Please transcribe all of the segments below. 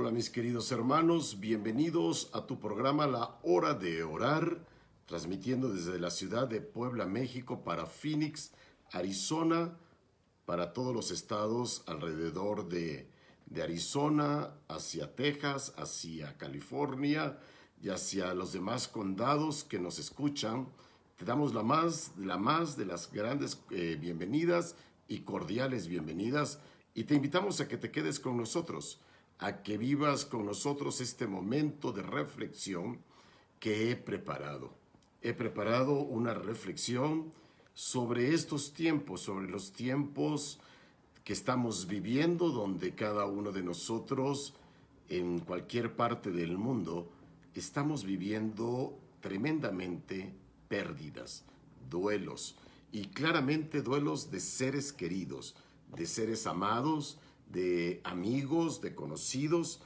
Hola mis queridos hermanos, bienvenidos a tu programa La Hora de Orar, transmitiendo desde la ciudad de Puebla, México, para Phoenix, Arizona, para todos los estados alrededor de Arizona, hacia Texas, hacia California y hacia los demás condados que nos escuchan. Te damos la más de las grandes bienvenidas y cordiales bienvenidas y te invitamos a que te quedes con nosotros, a que vivas con nosotros este momento de reflexión que he preparado. He preparado una reflexión sobre estos tiempos, sobre los tiempos que estamos viviendo, donde cada uno de nosotros, en cualquier parte del mundo, estamos viviendo tremendamente pérdidas, duelos, y claramente duelos de seres queridos, de seres amados, de amigos, de conocidos,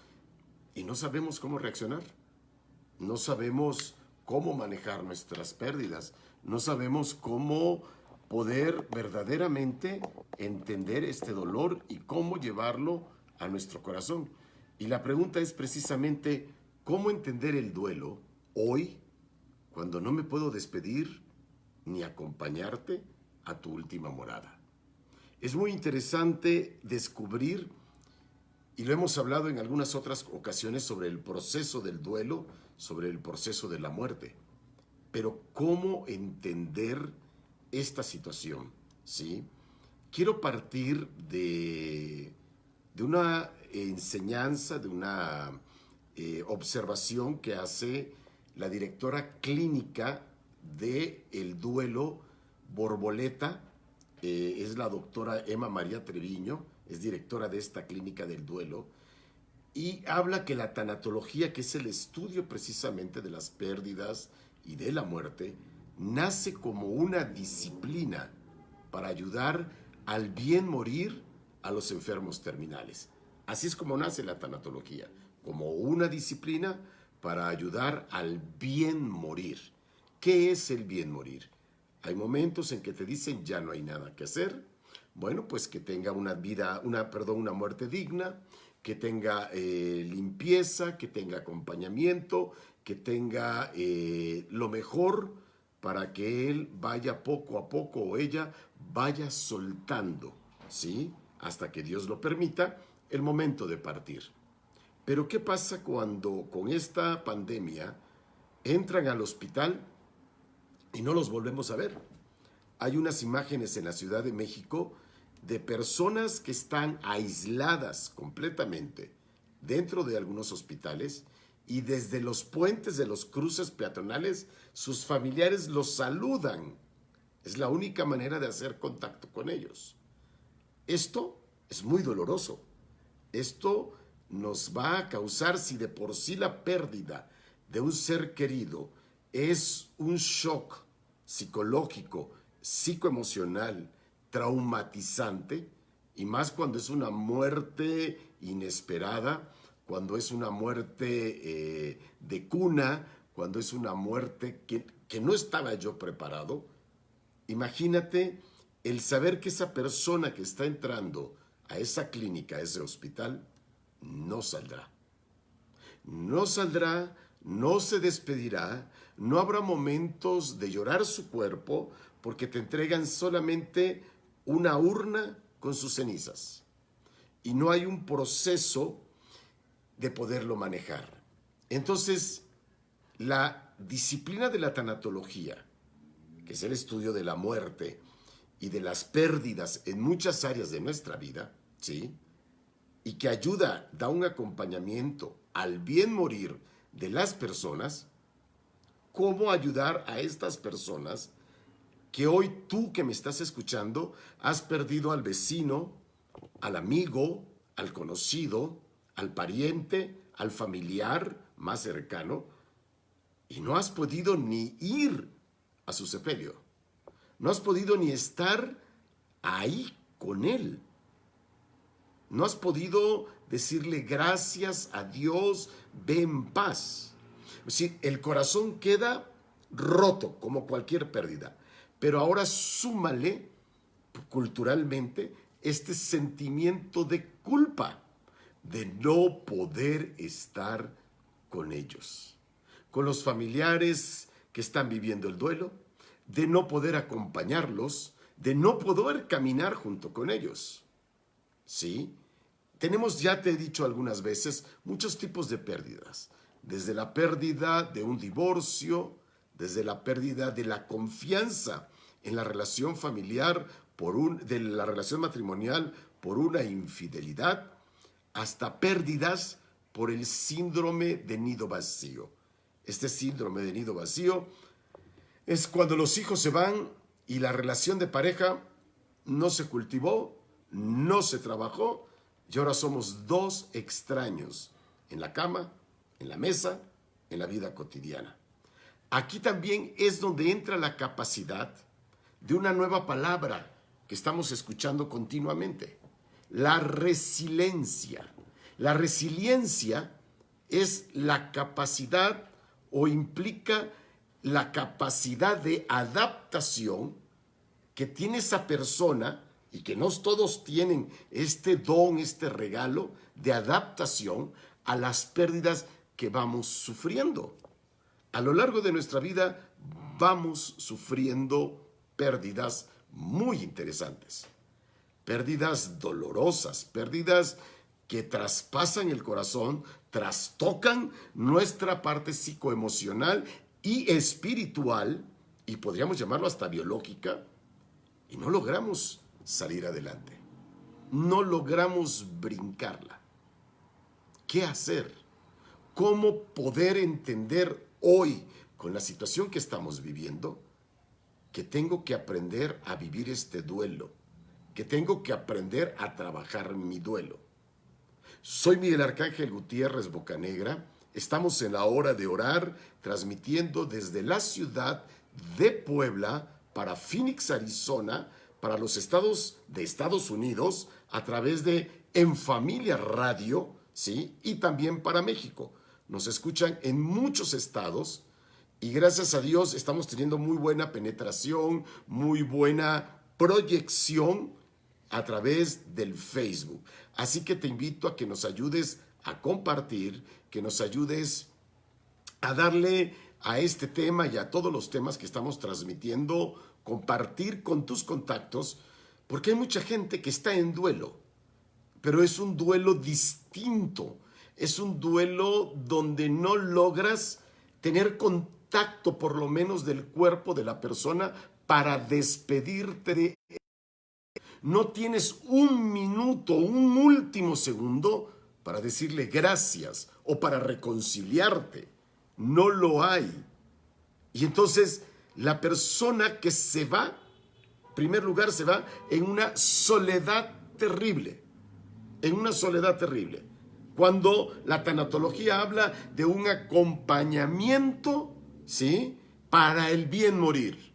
y no sabemos cómo reaccionar. No sabemos cómo manejar nuestras pérdidas. No sabemos cómo poder verdaderamente entender este dolor y cómo llevarlo a nuestro corazón. Y la pregunta es precisamente, ¿cómo entender el duelo hoy, cuando no me puedo despedir ni acompañarte a tu última morada? Es muy interesante descubrir, y lo hemos hablado en algunas otras ocasiones, sobre el proceso del duelo, sobre el proceso de la muerte. Pero ¿cómo entender esta situación? ¿Sí? Quiero partir de una enseñanza, de una observación que hace la directora clínica del duelo Borboleta. Es la doctora Emma María Treviño, es directora de esta clínica del duelo, y habla que la tanatología, que es el estudio precisamente de las pérdidas y de la muerte, nace como una disciplina para ayudar al bien morir a los enfermos terminales. Así es como nace la tanatología, como una disciplina para ayudar al bien morir. ¿Qué es el bien morir? Hay momentos en que te dicen ya no hay nada que hacer. Bueno, pues que tenga una muerte digna, que tenga limpieza, que tenga acompañamiento, que tenga lo mejor para que él vaya poco a poco, o ella vaya soltando, ¿sí? Hasta que Dios lo permita, el momento de partir. Pero ¿qué pasa cuando con esta pandemia entran al hospital y no los volvemos a ver? Hay unas imágenes en la Ciudad de México de personas que están aisladas completamente dentro de algunos hospitales, y desde los puentes de los cruces peatonales sus familiares los saludan. Es la única manera de hacer contacto con ellos. Esto es muy doloroso. Esto nos va a causar, si de por sí la pérdida de un ser querido es un shock psicológico, psicoemocional, traumatizante, y más cuando es una muerte inesperada, cuando es una muerte de cuna, cuando es una muerte que no estaba yo preparado. Imagínate el saber que esa persona que está entrando a esa clínica, a ese hospital, no saldrá. No saldrá, no se despedirá, no habrá momentos de llorar su cuerpo, porque te entregan solamente una urna con sus cenizas. Y no hay un proceso de poderlo manejar. Entonces, la disciplina de la tanatología, que es el estudio de la muerte y de las pérdidas en muchas áreas de nuestra vida, ¿sí? Y que ayuda, da un acompañamiento al bien morir de las personas. ¿Cómo ayudar a estas personas que hoy tú que me estás escuchando has perdido al vecino, al amigo, al conocido, al pariente, al familiar más cercano, y no has podido ni ir a su sepelio? No has podido ni estar ahí con él. No has podido decirle gracias a Dios, ve en paz. Es decir, el corazón queda roto como cualquier pérdida. Pero ahora súmale culturalmente este sentimiento de culpa, de no poder estar con ellos, con los familiares que están viviendo el duelo, de no poder acompañarlos, de no poder caminar junto con ellos. ¿Sí? Tenemos, ya te he dicho algunas veces, muchos tipos de pérdidas. Desde la pérdida de un divorcio, desde la pérdida de la confianza en la relación familiar, de la relación matrimonial por una infidelidad, hasta pérdidas por el síndrome de nido vacío. Este síndrome de nido vacío es cuando los hijos se van y la relación de pareja no se cultivó, no se trabajó, y ahora somos dos extraños en la cama, en la mesa, en la vida cotidiana. Aquí también es donde entra la capacidad de una nueva palabra que estamos escuchando continuamente: la resiliencia. La resiliencia es la capacidad o implica la capacidad de adaptación que tiene esa persona, y que no todos tienen este don, este regalo de adaptación a las pérdidas que vamos sufriendo. A lo largo de nuestra vida vamos sufriendo pérdidas muy interesantes, pérdidas dolorosas, pérdidas que traspasan el corazón, trastocan nuestra parte psicoemocional y espiritual, y podríamos llamarlo hasta biológica, y no logramos salir adelante. No logramos brincarla. ¿Qué hacer? ¿Cómo poder entender hoy, con la situación que estamos viviendo, que tengo que aprender a vivir este duelo, que tengo que aprender a trabajar mi duelo? Soy Miguel Arcángel Gutiérrez Bocanegra. Estamos en la hora de orar, transmitiendo desde la ciudad de Puebla para Phoenix, Arizona, para los estados de Estados Unidos, a través de En Familia Radio, ¿sí? Y también para México. Nos escuchan en muchos estados y gracias a Dios estamos teniendo muy buena penetración, muy buena proyección a través del Facebook. Así que te invito a que nos ayudes a compartir, que nos ayudes a darle a este tema y a todos los temas que estamos transmitiendo, compartir con tus contactos, porque hay mucha gente que está en duelo, pero es un duelo distinto, es un duelo donde no logras tener contacto por lo menos del cuerpo de la persona para despedirte de él. No tienes un minuto, un último segundo para decirle gracias o para reconciliarte. No lo hay. Y entonces la persona que se va, en primer lugar, se va en una soledad terrible. En una soledad terrible. Cuando la tanatología habla de un acompañamiento, ¿sí?, para el bien morir.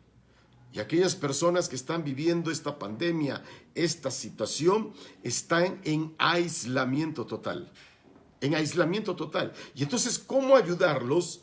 Y aquellas personas que están viviendo esta pandemia, esta situación, están en aislamiento total. En aislamiento total. Y entonces, ¿cómo ayudarlos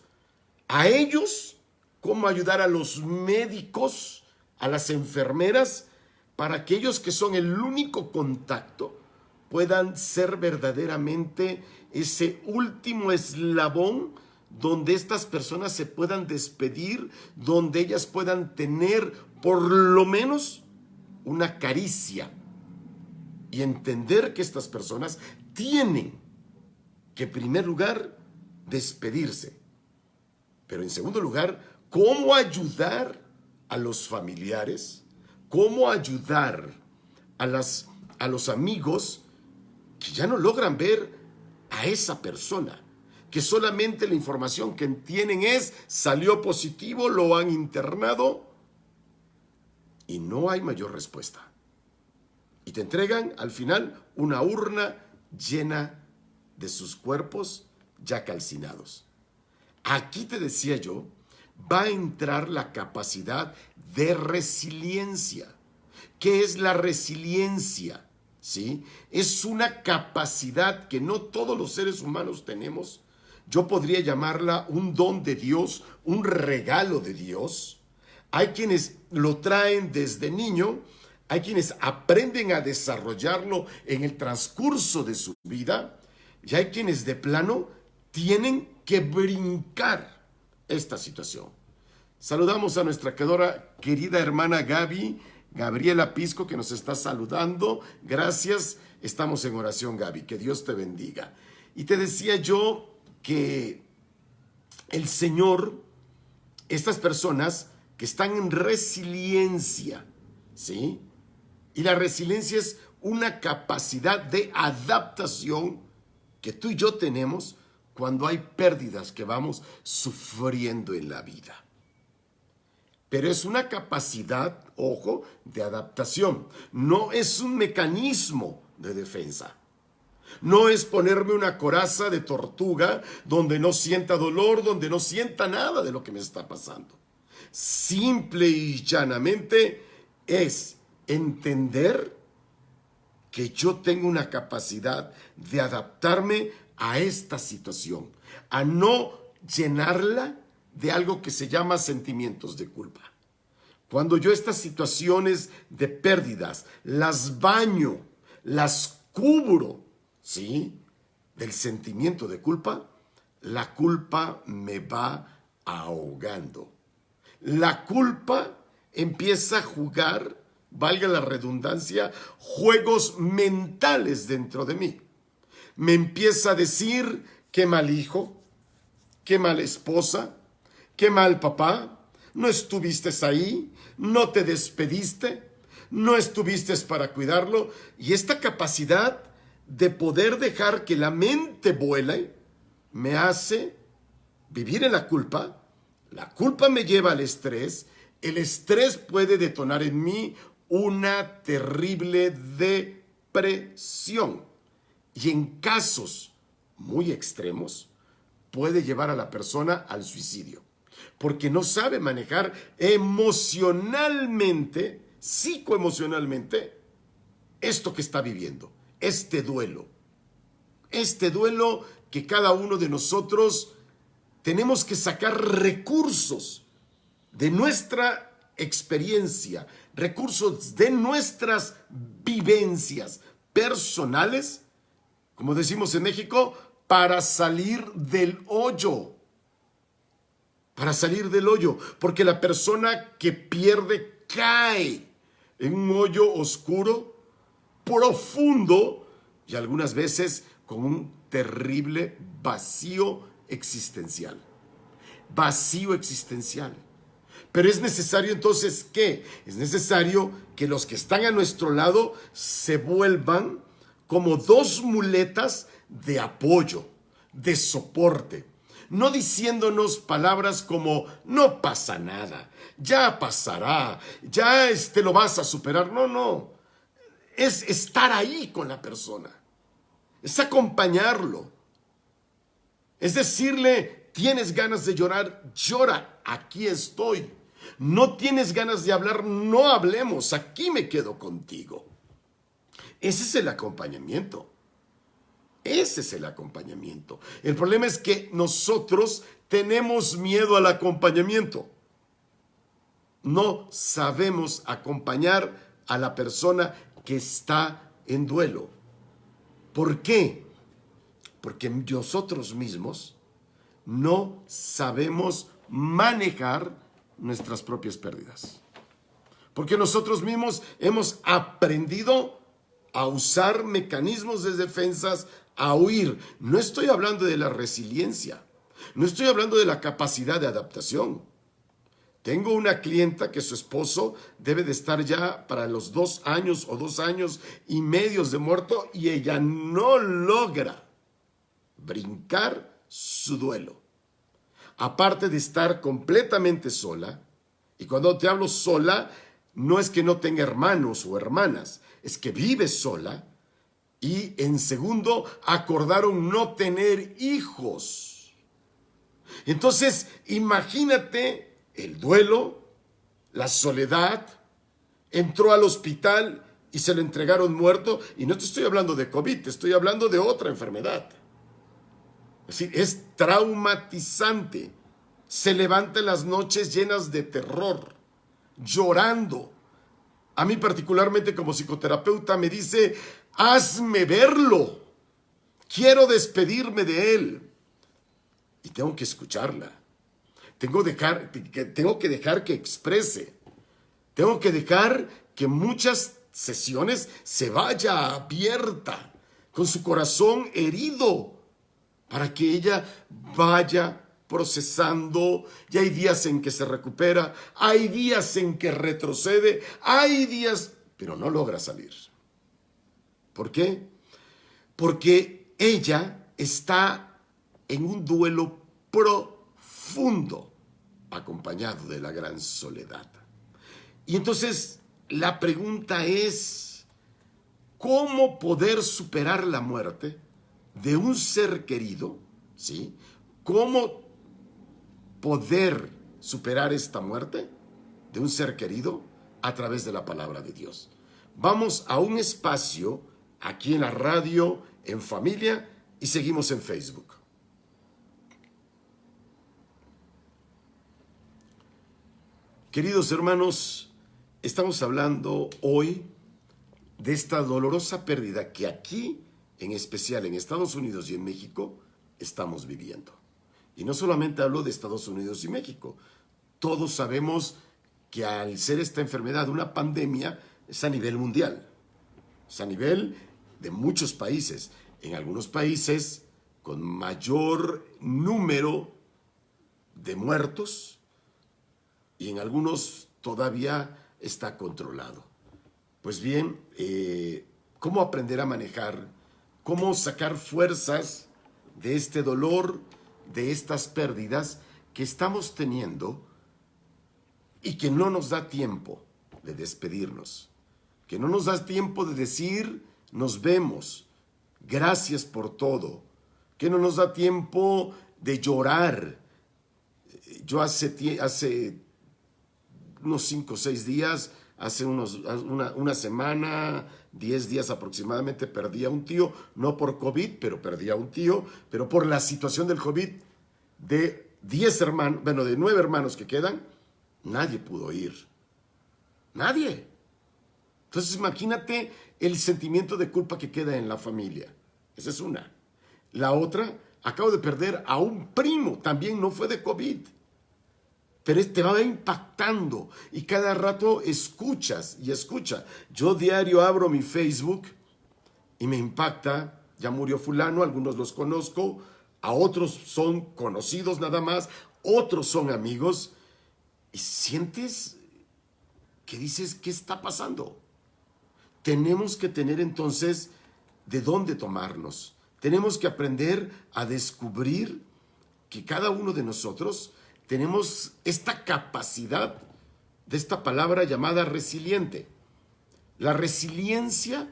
a ellos? ¿Cómo ayudar a los médicos, a las enfermeras, para que ellos, que son el único contacto, puedan ser verdaderamente ese último eslabón donde estas personas se puedan despedir, donde ellas puedan tener por lo menos una caricia y entender que estas personas tienen que, en primer lugar, despedirse, pero en segundo lugar, cómo ayudar a los familiares, cómo ayudar a los amigos que ya no logran ver a esa persona, que solamente la información que tienen es: salió positivo, lo han internado y no hay mayor respuesta. Y te entregan al final una urna llena de sus cuerpos ya calcinados. Aquí te decía yo, va a entrar la capacidad de resiliencia. ¿Qué es la resiliencia? ¿Sí? Es una capacidad que no todos los seres humanos tenemos. Yo podría llamarla un don de Dios, un regalo de Dios. Hay quienes lo traen desde niño, hay quienes aprenden a desarrollarlo en el transcurso de su vida, Y hay quienes de plano tienen que brincar esta situación. Saludamos a nuestra querida hermana Gabriela Pisco, que nos está saludando. Gracias. Estamos en oración, Gaby. Que Dios te bendiga. Y te decía yo que el Señor, estas personas que están en resiliencia, ¿sí? Y la resiliencia es una capacidad de adaptación que tú y yo tenemos cuando hay pérdidas que vamos sufriendo en la vida. Pero es una capacidad, ojo, de adaptación. No es un mecanismo de defensa. No es ponerme una coraza de tortuga donde no sienta dolor, donde no sienta nada de lo que me está pasando. Simple y llanamente es entender que yo tengo una capacidad de adaptarme a esta situación, a no llenarla de algo que se llama sentimientos de culpa. Cuando yo estas situaciones de pérdidas las baño, las cubro, ¿sí?, del sentimiento de culpa, la culpa me va ahogando. La culpa empieza a jugar, valga la redundancia, juegos mentales dentro de mí. Me empieza a decir qué mal hijo, qué mala esposa, qué mal papá, no estuviste ahí, no te despediste, no estuviste para cuidarlo. Y esta capacidad de poder dejar que la mente vuele me hace vivir en la culpa me lleva al estrés, el estrés puede detonar en mí una terrible depresión y en casos muy extremos puede llevar a la persona al suicidio, porque no sabe manejar emocionalmente, psicoemocionalmente, esto que está viviendo, este duelo que cada uno de nosotros tenemos que sacar recursos de nuestra experiencia, recursos de nuestras vivencias personales, como decimos en México, para salir del hoyo. Para salir del hoyo, porque la persona que pierde cae en un hoyo oscuro, profundo y algunas veces con un terrible vacío existencial. Vacío existencial. Pero es necesario entonces ¿qué? Es necesario que los que están a nuestro lado se vuelvan como dos muletas de apoyo, de soporte. No diciéndonos palabras como no pasa nada, ya pasará, ya lo vas a superar. No. Es estar ahí con la persona. Es acompañarlo. Es decirle, tienes ganas de llorar, llora, aquí estoy. No tienes ganas de hablar, no hablemos, aquí me quedo contigo. Ese es el acompañamiento. Ese es el acompañamiento. El problema es que nosotros tenemos miedo al acompañamiento. No sabemos acompañar a la persona que está en duelo. ¿Por qué? Porque nosotros mismos no sabemos manejar nuestras propias pérdidas. Porque nosotros mismos hemos aprendido a usar mecanismos de defensas, a huir. No estoy hablando de la resiliencia, no estoy hablando de la capacidad de adaptación. Tengo una clienta que su esposo debe de estar ya para los 2 años o 2 años y medio de muerto y ella no logra brincar su duelo. Aparte de estar completamente sola, y cuando te hablo sola, no es que no tenga hermanos o hermanas, es que vive sola y en segundo acordaron no tener hijos. Entonces, imagínate el duelo, la soledad, entró al hospital y se lo entregaron muerto, y no te estoy hablando de COVID, te estoy hablando de otra enfermedad. Es decir, es traumatizante. Se levanta en las noches llenas de terror, llorando. A mí particularmente como psicoterapeuta me dice, hazme verlo. Quiero despedirme de él. Y tengo que escucharla. Tengo que dejar que exprese. Tengo que dejar que muchas sesiones se vaya abierta, con su corazón herido, para que ella vaya procesando. Y hay días en que se recupera, hay días en que retrocede, hay días, pero no logra salir. ¿Por qué? Porque ella está en un duelo profundo, acompañado de la gran soledad. Y entonces la pregunta es, ¿cómo poder superar la muerte de un ser querido? ¿Sí? ¿Cómo poder superar esta muerte de un ser querido? A través de la palabra de Dios. Vamos a un espacio aquí en la radio, en familia, y seguimos en Facebook. Queridos hermanos, estamos hablando hoy de esta dolorosa pérdida que aquí, en especial en Estados Unidos y en México, estamos viviendo. Y no solamente hablo de Estados Unidos y México. Todos sabemos que al ser esta enfermedad una pandemia, es a nivel mundial. Es a nivel de muchos países. En algunos países con mayor número de muertos y en algunos todavía está controlado. Pues bien, ¿cómo aprender a manejar? ¿Cómo sacar fuerzas de este dolor, de estas pérdidas que estamos teniendo y que no nos da tiempo de despedirnos? Que no nos da tiempo de decir, nos vemos, gracias por todo. Que no nos da tiempo de llorar. Yo hace unos 5 o 6 días, hace una semana, 10 días aproximadamente, perdí a un tío, no por COVID, pero perdí a un tío, pero por la situación del COVID, de 10 hermanos, bueno, de 9 hermanos que quedan, nadie pudo ir. Nadie. Entonces imagínate el sentimiento de culpa que queda en la familia. Esa es una. La otra, acabo de perder a un primo, también no fue de COVID. Pero te va impactando y cada rato escuchas y escucha. Yo diario abro mi Facebook y me impacta. Ya murió fulano, algunos los conozco, a otros son conocidos nada más, otros son amigos. Y sientes que dices, ¿qué está pasando? Tenemos que tener entonces de dónde tomarnos. Tenemos que aprender a descubrir que cada uno de nosotros tenemos esta capacidad de esta palabra llamada resiliente. La resiliencia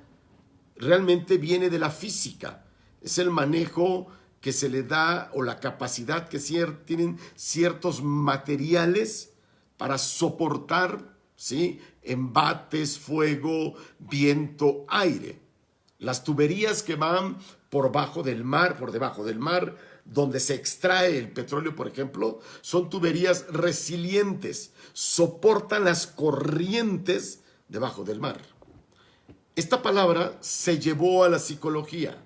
realmente viene de la física. Es el manejo que se le da o la capacidad que tienen ciertos materiales para soportar, ¿sí?, embates, fuego, viento, aire. Las tuberías que van por debajo del mar, donde se extrae el petróleo, por ejemplo, son tuberías resilientes, soportan las corrientes debajo del mar. Esta palabra se llevó a la psicología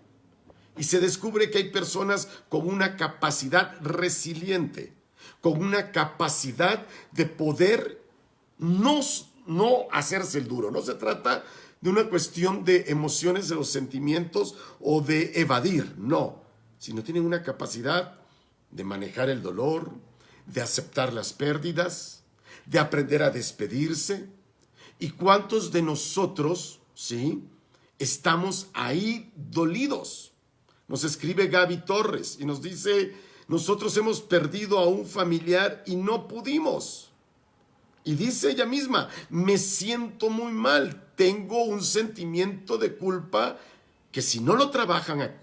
y se descubre que hay personas con una capacidad resiliente, con una capacidad de poder no hacerse el duro. No se trata de una cuestión de emociones, de los sentimientos o de evadir, no, sino tienen una capacidad de manejar el dolor, de aceptar las pérdidas, de aprender a despedirse. ¿Y cuántos de nosotros, sí, estamos ahí dolidos? Nos escribe Gaby Torres y nos dice, nosotros hemos perdido a un familiar y no pudimos. Y dice ella misma, me siento muy mal, tengo un sentimiento de culpa que si no lo trabajan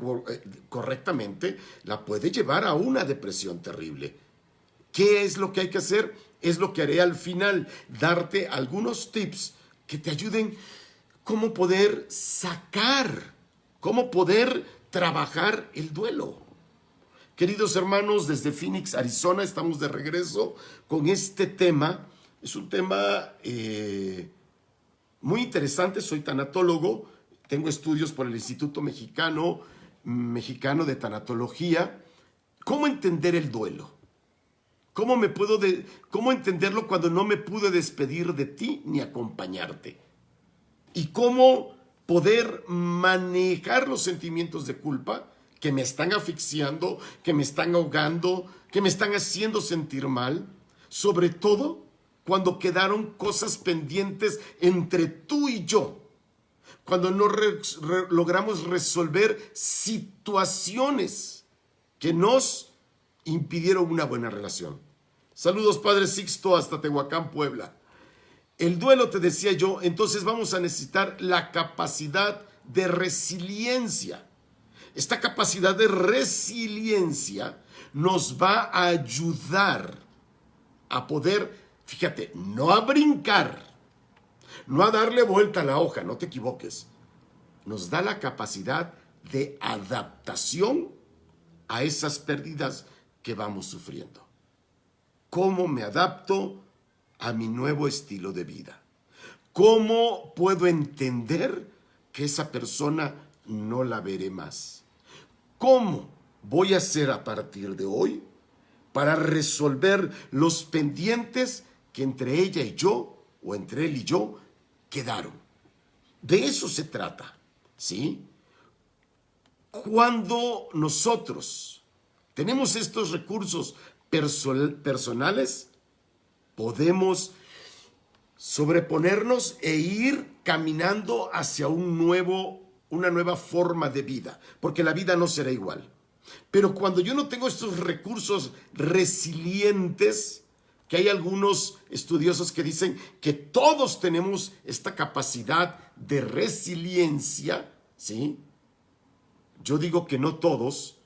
correctamente, la puede llevar a una depresión terrible. ¿Qué es lo que hay que hacer? Es lo que haré al final, darte algunos tips que te ayuden cómo poder sacar, cómo poder trabajar el duelo. Queridos hermanos, desde Phoenix, Arizona, estamos de regreso con este tema. Es un tema muy interesante. Soy tanatólogo, tengo estudios por el Instituto Mexicano mexicano de tanatología, ¿cómo entender el duelo? ¿Cómo entenderlo cuando no me pude despedir de ti ni acompañarte? ¿Y cómo poder manejar los sentimientos de culpa que me están asfixiando, que me están ahogando, que me están haciendo sentir mal? Sobre todo cuando quedaron cosas pendientes entre tú y yo. Cuando no logramos resolver situaciones que nos impidieron una buena relación. Saludos, Padre Sixto, hasta Tehuacán, Puebla. El duelo, te decía yo, entonces vamos a necesitar la capacidad de resiliencia. Esta capacidad de resiliencia nos va a ayudar a poder, fíjate, no a brincar, no a darle vuelta a la hoja, no te equivoques. Nos da la capacidad de adaptación a esas pérdidas que vamos sufriendo. ¿Cómo me adapto a mi nuevo estilo de vida? ¿Cómo puedo entender que esa persona no la veré más? ¿Cómo voy a hacer a partir de hoy para resolver los pendientes que entre ella y yo, o entre él y yo, quedaron? De eso se trata, ¿sí? Cuando nosotros tenemos estos recursos personales, podemos sobreponernos e ir caminando hacia una nueva forma de vida, porque la vida no será igual. Pero cuando yo no tengo estos recursos resilientes, que hay algunos estudiosos que dicen que todos tenemos esta capacidad de resiliencia, ¿sí? Yo digo que no todos,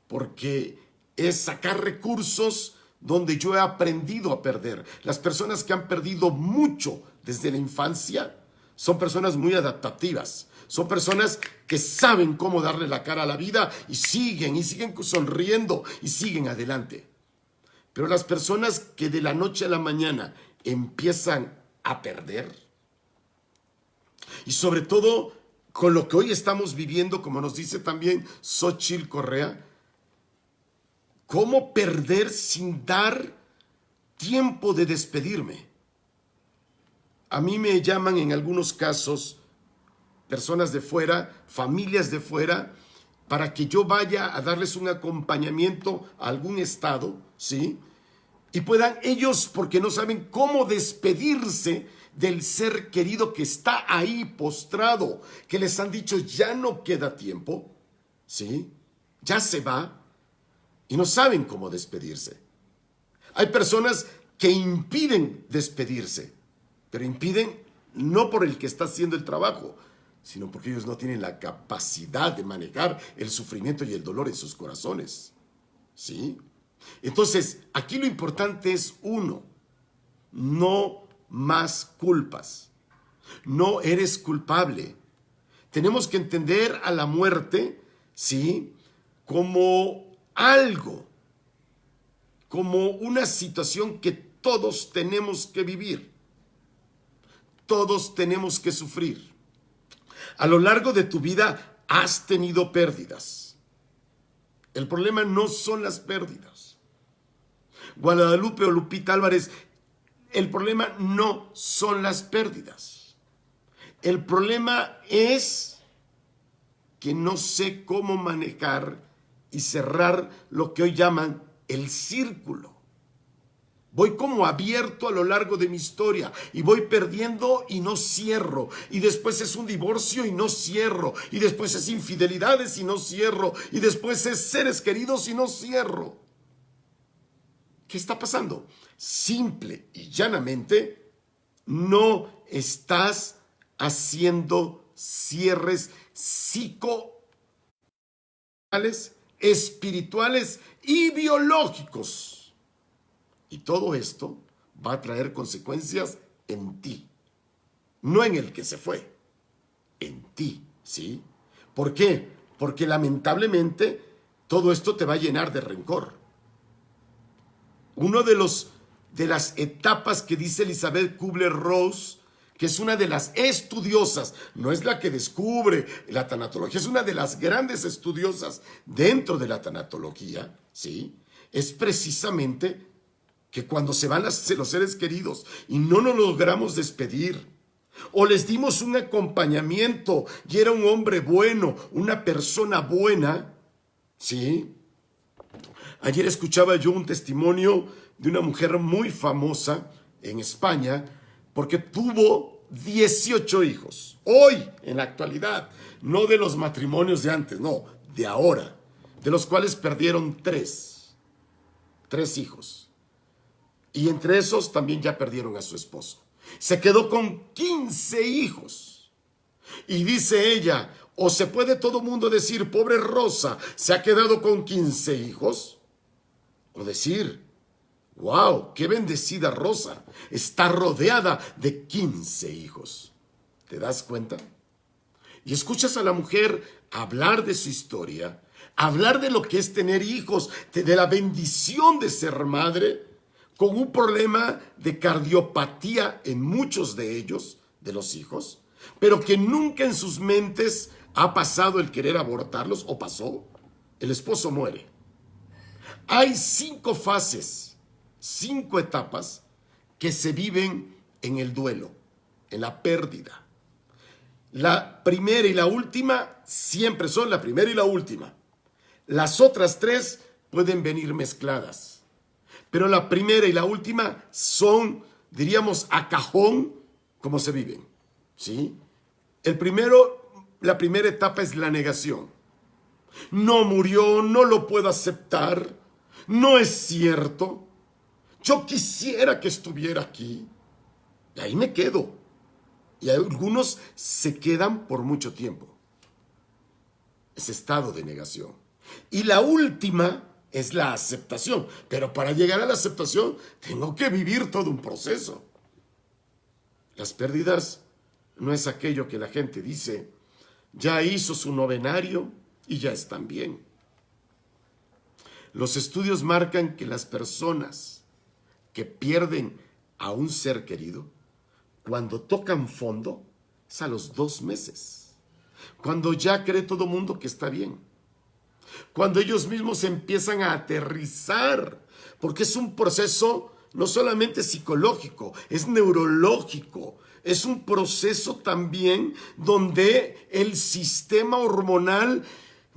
porque es sacar recursos donde yo he aprendido a perder. Las personas que han perdido mucho desde la infancia son personas muy adaptativas. Son personas que saben cómo darle la cara a la vida y siguen sonriendo y siguen adelante. Pero las personas que de la noche a la mañana empiezan a perder, y sobre todo con lo que hoy estamos viviendo, como nos dice también Xóchitl Correa, ¿cómo perder sin dar tiempo de despedirme? A mí me llaman en algunos casos personas de fuera, familias de fuera, para que yo vaya a darles un acompañamiento a algún estado, ¿sí? Y puedan ellos, porque no saben cómo despedirse del ser querido que está ahí postrado, que les han dicho ya no queda tiempo, ¿sí? Ya se va, y no saben cómo despedirse. Hay personas que impiden despedirse, pero impiden no por el que está haciendo el trabajo, sino porque ellos no tienen la capacidad de manejar el sufrimiento y el dolor en sus corazones, ¿sí? Entonces, aquí lo importante es no más culpas. No eres culpable. Tenemos que entender a la muerte, ¿sí?, como algo, como una situación que todos tenemos que vivir. Todos tenemos que sufrir. A lo largo de tu vida has tenido pérdidas. El problema no son las pérdidas. Guadalupe o Lupita Álvarez, el problema no son las pérdidas. El problema es que no sé cómo manejar y cerrar lo que hoy llaman el círculo. Voy como abierto a lo largo de mi historia y voy perdiendo y no cierro. Y después es un divorcio y no cierro. Y después es infidelidades y no cierro. Y después es seres queridos y no cierro. ¿Qué está pasando? Simple y llanamente, no estás haciendo cierres espirituales y biológicos. Y todo esto va a traer consecuencias en ti, no en el que se fue, en ti, ¿sí? ¿Por qué? Porque lamentablemente todo esto te va a llenar de rencor. Uno de las etapas que dice Elizabeth Kubler-Ross que es una de las estudiosas, no es la que descubre la tanatología, es una de las grandes estudiosas dentro de la tanatología, ¿sí? Es precisamente que cuando se van los seres queridos y no nos logramos despedir, o les dimos un acompañamiento y era un hombre bueno, una persona buena, ¿sí? Ayer escuchaba yo un testimonio de una mujer muy famosa en España porque tuvo 18 hijos. Hoy, en la actualidad, no de los matrimonios de antes, no, de ahora, de los cuales perdieron tres hijos. Y entre esos también ya perdieron a su esposo. Se quedó con 15 hijos. Y dice ella, o se puede todo mundo decir, pobre Rosa, se ha quedado con 15 hijos, o decir, wow, qué bendecida Rosa, está rodeada de 15 hijos. ¿Te das cuenta? Y escuchas a la mujer hablar de su historia, hablar de lo que es tener hijos, de la bendición de ser madre, con un problema de cardiopatía en muchos de ellos, de los hijos, pero que nunca en sus mentes ha pasado el querer abortarlos, o pasó, el esposo muere. Hay 5 fases, 5 etapas que se viven en el duelo, en la pérdida. La primera y la última siempre son la primera y la última. Las otras 3 pueden venir mezcladas. Pero la primera y la última son, diríamos, a cajón, como se viven, ¿sí? La primera etapa es la negación. No murió, no lo puedo aceptar, no es cierto. Yo quisiera que estuviera aquí. Y ahí me quedo. Y algunos se quedan por mucho tiempo. Ese estado de negación. Y la última es la aceptación, pero para llegar a la aceptación tengo que vivir todo un proceso. Las pérdidas no es aquello que la gente dice, ya hizo su novenario y ya están bien. Los estudios marcan que las personas que pierden a un ser querido, cuando tocan fondo, es a los 2 meses, cuando ya cree todo mundo que está bien. Cuando ellos mismos empiezan a aterrizar, porque es un proceso no solamente psicológico, es neurológico, es un proceso también donde el sistema hormonal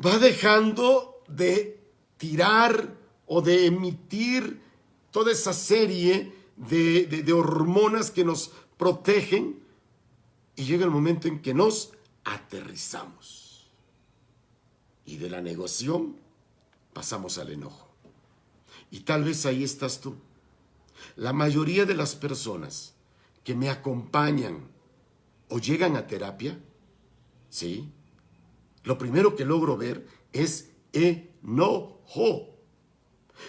va dejando de tirar o de emitir toda esa serie de hormonas que nos protegen y llega el momento en que nos aterrizamos. Y de la negación pasamos al enojo. Y tal vez ahí estás tú. La mayoría de las personas que me acompañan o llegan a terapia, ¿sí? Lo primero que logro ver es enojo.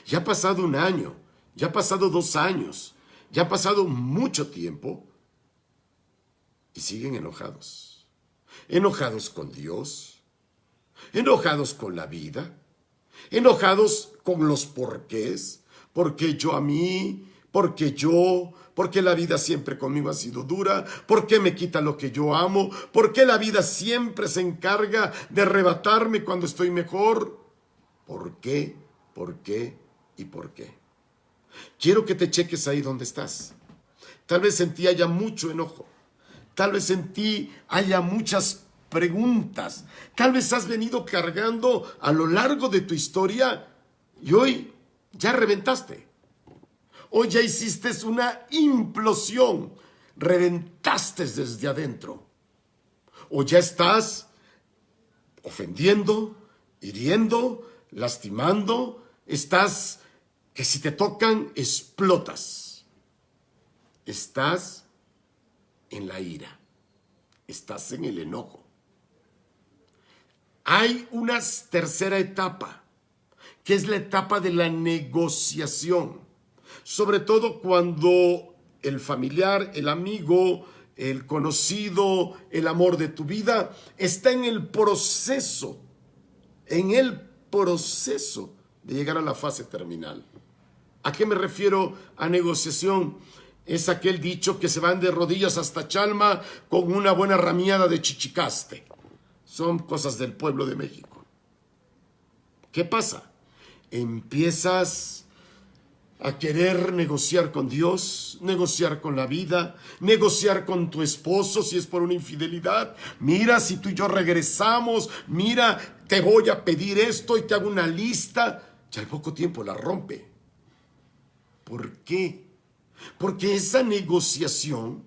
Ya ha pasado 1 año, ya ha pasado 2 años, ya ha pasado mucho tiempo y siguen enojados. Enojados con Dios, enojados con la vida, enojados con los porqués, porque yo a mí, porque yo, porque la vida siempre conmigo ha sido dura, porque me quita lo que yo amo, porque la vida siempre se encarga de arrebatarme cuando estoy mejor. ¿Por qué? ¿Por qué? ¿Y por qué? Quiero que te cheques ahí donde estás. Tal vez en ti haya mucho enojo, tal vez en ti haya muchas preguntas. Tal vez has venido cargando a lo largo de tu historia y hoy ya reventaste. Hoy ya hiciste una implosión. Reventaste desde adentro. O ya estás ofendiendo, hiriendo, lastimando. Estás que si te tocan explotas. Estás en la ira. Estás en el enojo. Hay una tercera etapa, que es la etapa de la negociación. Sobre todo cuando el familiar, el amigo, el conocido, el amor de tu vida, está en el proceso de llegar a la fase terminal. ¿A qué me refiero a negociación? Es aquel dicho que se van de rodillas hasta Chalma con una buena ramiada de chichicaste. Son cosas del pueblo de México. ¿Qué pasa? Empiezas a querer negociar con Dios, negociar con la vida, negociar con tu esposo si es por una infidelidad. Mira, si tú y yo regresamos, mira, te voy a pedir esto y te hago una lista. Y al poco tiempo la rompe. ¿Por qué? Porque esa negociación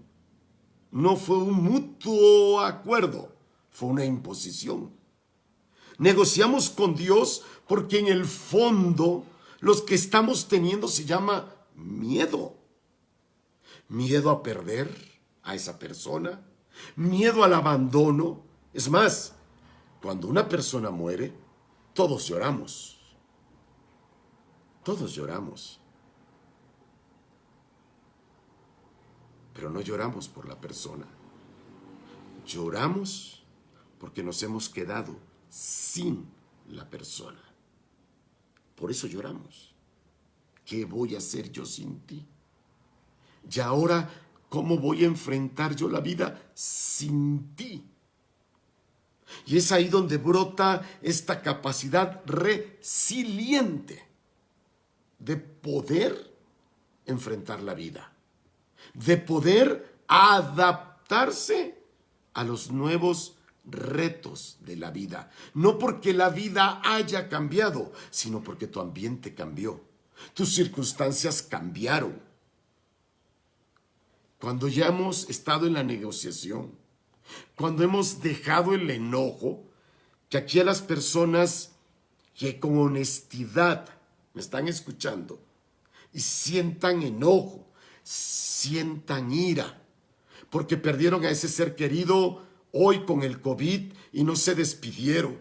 no fue un mutuo acuerdo, fue una imposición. Negociamos con Dios porque en el fondo los que estamos teniendo se llama miedo. Miedo a perder a esa persona, miedo al abandono. Es más, cuando una persona muere, todos lloramos. Todos lloramos. Pero no lloramos por la persona. Lloramos porque nos hemos quedado sin la persona. Por eso lloramos. ¿Qué voy a hacer yo sin ti? Y ahora, ¿cómo voy a enfrentar yo la vida sin ti? Y es ahí donde brota esta capacidad resiliente de poder enfrentar la vida, de poder adaptarse a los nuevos retos de la vida. No porque la vida haya cambiado, sino porque tu ambiente cambió. Tus circunstancias cambiaron. Cuando ya hemos estado en la negociación, cuando hemos dejado el enojo, que aquí a las personas que con honestidad me están escuchando y sientan enojo, sientan ira, porque perdieron a ese ser querido hoy con el COVID y no se despidieron,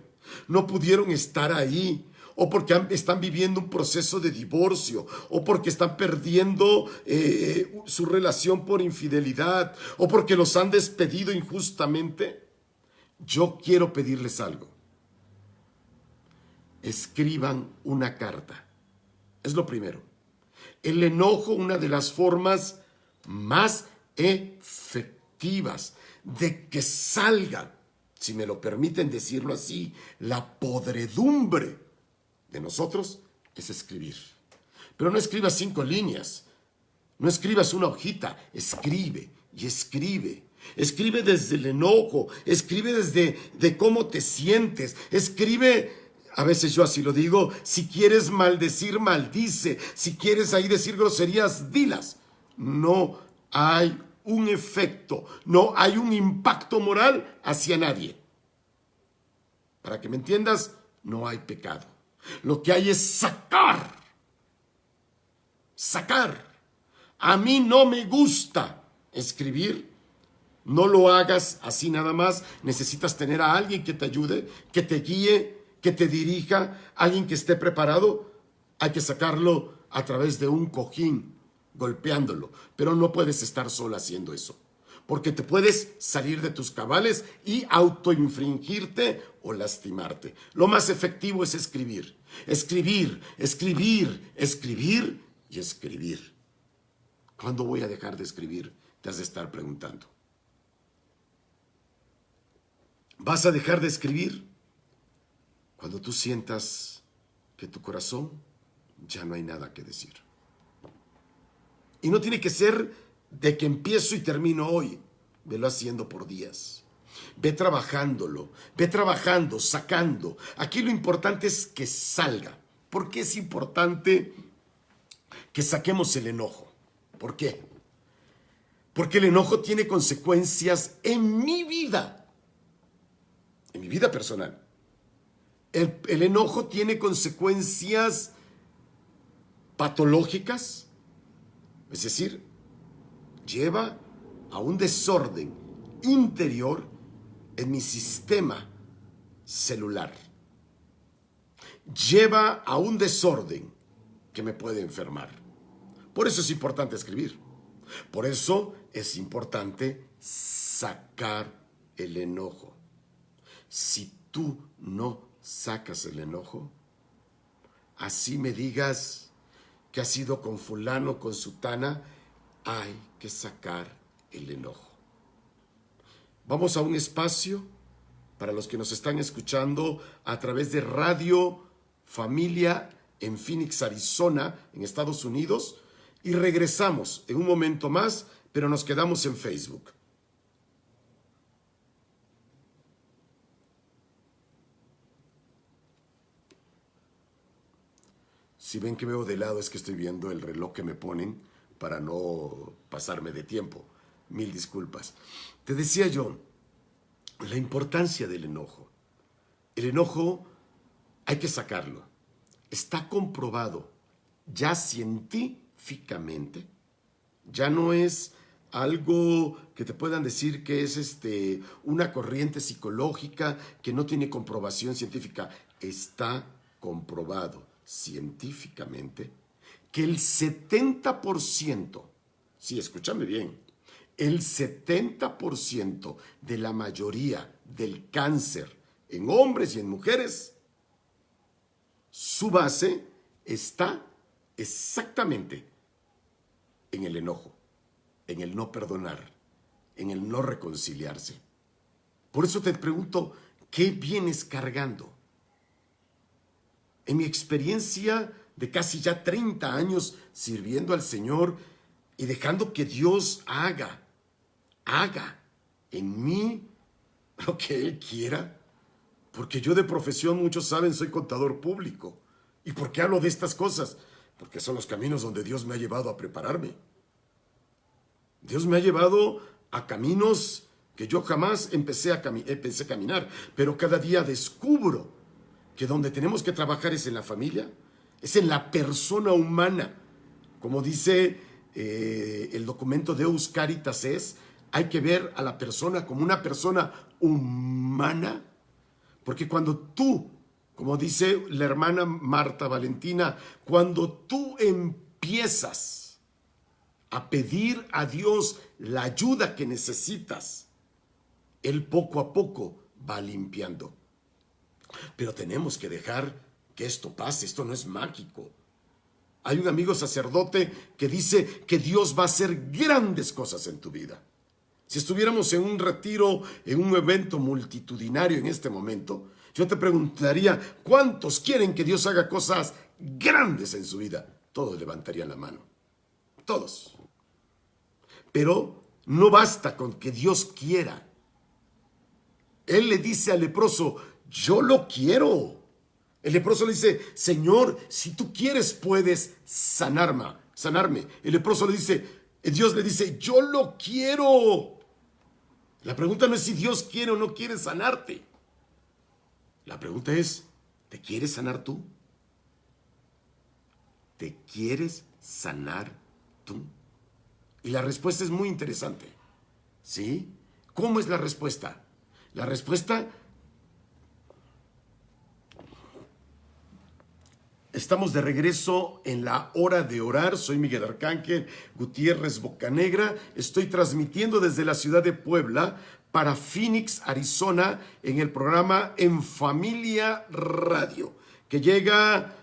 no pudieron estar ahí, o porque están viviendo un proceso de divorcio, o porque están perdiendo su relación por infidelidad, o porque los han despedido injustamente. Yo quiero pedirles algo. Escriban una carta. Es lo primero. El enojo, una de las formas más efectivas de que salga, si me lo permiten decirlo así, la podredumbre de nosotros, es escribir. Pero no escribas 5 líneas, no escribas una hojita, escribe y escribe. Escribe desde el enojo, escribe desde de cómo te sientes, escribe. A veces yo así lo digo: si quieres maldecir, maldice. Si quieres ahí decir groserías, dilas. No hay un efecto, no hay un impacto moral hacia nadie. Para que me entiendas, no hay pecado. Lo que hay es sacar. Sacar. A mí no me gusta escribir. No lo hagas así nada más. Necesitas tener a alguien que te ayude, que te guíe, que te dirija, alguien que esté preparado. Hay que sacarlo a través de un cojín, golpeándolo, pero no puedes estar sola haciendo eso, porque te puedes salir de tus cabales y autoinfringirte o lastimarte. Lo más efectivo es escribir, escribir, escribir, escribir y escribir. ¿Cuándo voy a dejar de escribir? Te has de estar preguntando. ¿Vas a dejar de escribir? Cuando tú sientas que tu corazón ya no hay nada que decir. Y no tiene que ser de que empiezo y termino hoy. Velo haciendo por días. Ve trabajándolo, ve trabajando, sacando. Aquí lo importante es que salga. ¿Por qué es importante que saquemos el enojo? ¿Por qué? Porque el enojo tiene consecuencias en mi vida personal. El enojo tiene consecuencias patológicas, es decir, lleva a un desorden interior en mi sistema celular. Lleva a un desorden que me puede enfermar. Por eso es importante escribir. Por eso es importante sacar el enojo. Si tú no sacas el enojo, así me digas que has ido con fulano, con sutana, hay que sacar el enojo. Vamos a un espacio para los que nos están escuchando a través de Radio Familia en Phoenix, Arizona, en Estados Unidos, y regresamos en un momento más, pero nos quedamos en Facebook. Si ven que veo de lado es que estoy viendo el reloj que me ponen para no pasarme de tiempo. Mil disculpas. Te decía yo, la importancia del enojo. El enojo hay que sacarlo. Está comprobado ya científicamente. Ya no es algo que te puedan decir que es una corriente psicológica que no tiene comprobación científica. Está comprobado científicamente que el 70%, sí, escúchame bien, el 70% de la mayoría del cáncer en hombres y en mujeres, su base está exactamente en el enojo, en el no perdonar, en el no reconciliarse. Por eso te pregunto, ¿qué vienes cargando? En mi experiencia de casi ya 30 años sirviendo al Señor y dejando que Dios haga en mí lo que Él quiera, porque yo de profesión, muchos saben, soy contador público. ¿Y por qué hablo de estas cosas? Porque son los caminos donde Dios me ha llevado a prepararme. Dios me ha llevado a caminos que yo jamás empecé a caminar, pero cada día descubro que donde tenemos que trabajar es en la familia, es en la persona humana. Como dice el documento Deus Caritas es, hay que ver a la persona como una persona humana, porque cuando tú, como dice la hermana Marta Valentina, cuando tú empiezas a pedir a Dios la ayuda que necesitas, Él poco a poco va limpiando. Pero tenemos que dejar que esto pase, esto no es mágico. Hay un amigo sacerdote que dice que Dios va a hacer grandes cosas en tu vida. Si estuviéramos en un retiro, en un evento multitudinario en este momento, yo te preguntaría, ¿cuántos quieren que Dios haga cosas grandes en su vida? Todos levantarían la mano, todos. Pero no basta con que Dios quiera. Él le dice al leproso, yo lo quiero. El leproso le dice, Señor, si tú quieres puedes sanarme. El leproso le dice, Dios le dice, yo lo quiero. La pregunta no es si Dios quiere o no quiere sanarte. La pregunta es, ¿te quieres sanar tú? ¿Te quieres sanar tú? Y la respuesta es muy interesante. ¿Sí? ¿Cómo es la respuesta? La respuesta, estamos de regreso en la hora de orar. Soy Miguel Arcángel Gutiérrez Bocanegra. Estoy transmitiendo desde la ciudad de Puebla para Phoenix, Arizona, en el programa En Familia Radio, que llega,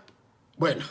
bueno,